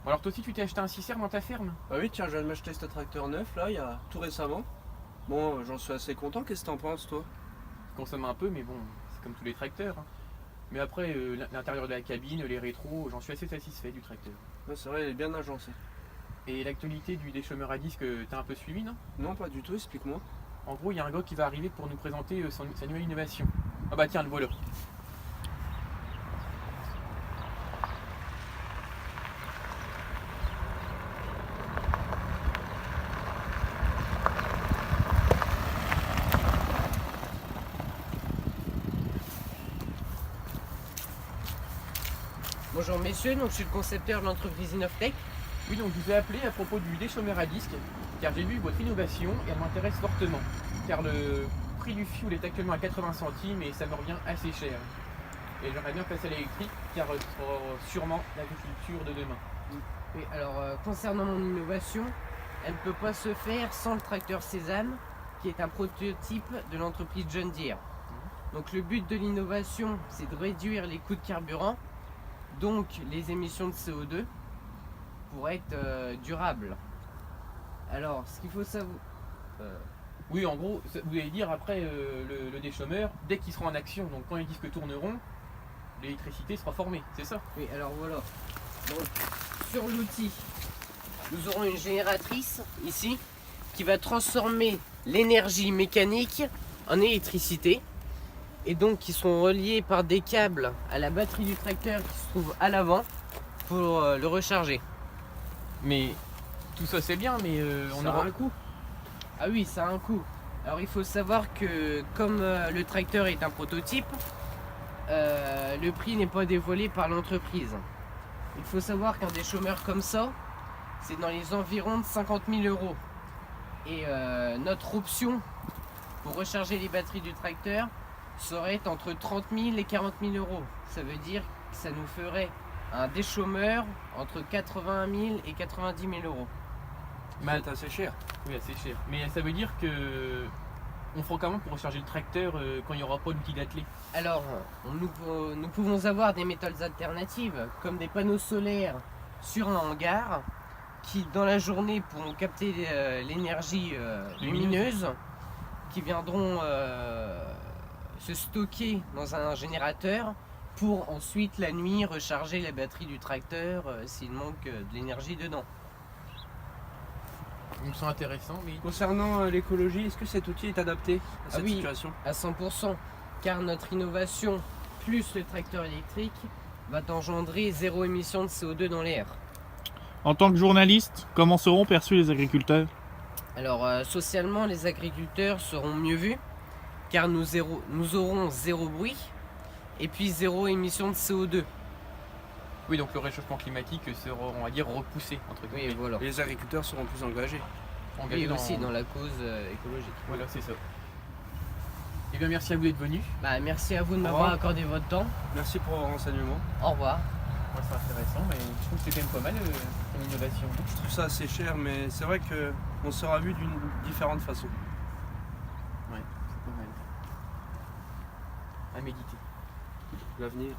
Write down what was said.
Alors toi aussi tu t'es acheté un 6R dans ta ferme? Bah oui, tiens, je viens de m'acheter ce tracteur neuf là, il y a tout récemment. Bon, j'en suis assez content. Qu'est-ce que t'en penses, toi? Il consomme un peu mais bon, c'est comme tous les tracteurs, hein. Mais après l'intérieur de la cabine, les rétros, j'en suis assez satisfait du tracteur. Ouais, c'est vrai, il est bien agencé. Et l'actualité du déchômeur à disque, t'as un peu suivi, non? Non, pas du tout, explique-moi. En gros, il y a un gars qui va arriver pour nous présenter sa nouvelle innovation. Ah bah tiens, le voilà. Bonjour messieurs, donc je suis le concepteur de l'entreprise Innoftech. Oui, donc je vous ai appelé à propos du déchômeur à disque, car j'ai vu votre innovation et elle m'intéresse fortement. Car le prix du fioul est actuellement à 80 centimes et ça me revient assez cher. Et j'aimerais bien passer à l'électrique, car ce sera sûrement l'agriculture de demain. Oui, alors concernant mon innovation, elle ne peut pas se faire sans le tracteur Cézanne, qui est un prototype de l'entreprise John Deere. Donc le but de l'innovation, c'est de réduire les coûts de carburant, donc les émissions de CO2, pour être durable. Alors, ce qu'il faut savoir... Oui, en gros, vous allez dire après le déchômeur, dès qu'il sera en action, donc quand les disques tourneront, l'électricité sera formée, c'est ça? Oui, alors voilà. Donc, sur l'outil, nous aurons une génératrice ici qui va transformer l'énergie mécanique en électricité et donc qui sont reliés par des câbles à la batterie du tracteur qui se trouve à l'avant pour le recharger. Mais tout ça c'est bien, mais on Ça aura a un coût. Ah oui, ça a un coût. Alors il faut savoir que comme le tracteur est un prototype, le prix n'est pas dévoilé par l'entreprise. Il faut savoir qu'un déchômeur comme ça, c'est dans les environs de 50 000 euros. Et notre option pour recharger les batteries du tracteur serait entre 30 000 et 40 000 euros. Ça veut dire que ça nous ferait un déchômeur entre 80 000 et 90 000 euros. C'est assez cher. Oui, assez cher. Mais ça veut dire que on fera comment pour recharger le tracteur quand il n'y aura pas d'outil d'attelé? Alors, nous pouvons avoir des méthodes alternatives, comme des panneaux solaires sur un hangar, qui dans la journée pourront capter l'énergie lumineuse, qui viendront se stocker dans un générateur, pour ensuite la nuit recharger la batterie du tracteur s'il manque de l'énergie dedans. Il me semble intéressant, mais Concernant l'écologie, est-ce que cet outil est adapté à cette oui. situation? À 100%, car notre innovation plus le tracteur électrique va engendrer zéro émission de CO2 dans l'air. En tant que journaliste, comment seront perçus les agriculteurs? Alors socialement, les agriculteurs seront mieux vus, car nous aurons zéro bruit et puis zéro émission de CO2. oui, donc le réchauffement climatique sera, on va dire, repoussé entre Oui, guillemets. voilà. Et les agriculteurs seront plus engagés. Engagé Oui, aussi dans la cause écologique. Voilà, c'est ça. Eh bien, merci à vous d'être venus. Bah, merci à vous de Au m'avoir revoir. accordé votre temps. Merci pour vos renseignements. Au revoir. Ouais, c'est intéressant, mais je trouve que c'est quand même pas mal comme innovation. Je trouve ça assez cher, mais c'est vrai qu'on sera vu d'une différente façon. Ouais, c'est pas mal. À méditer. L'avenir.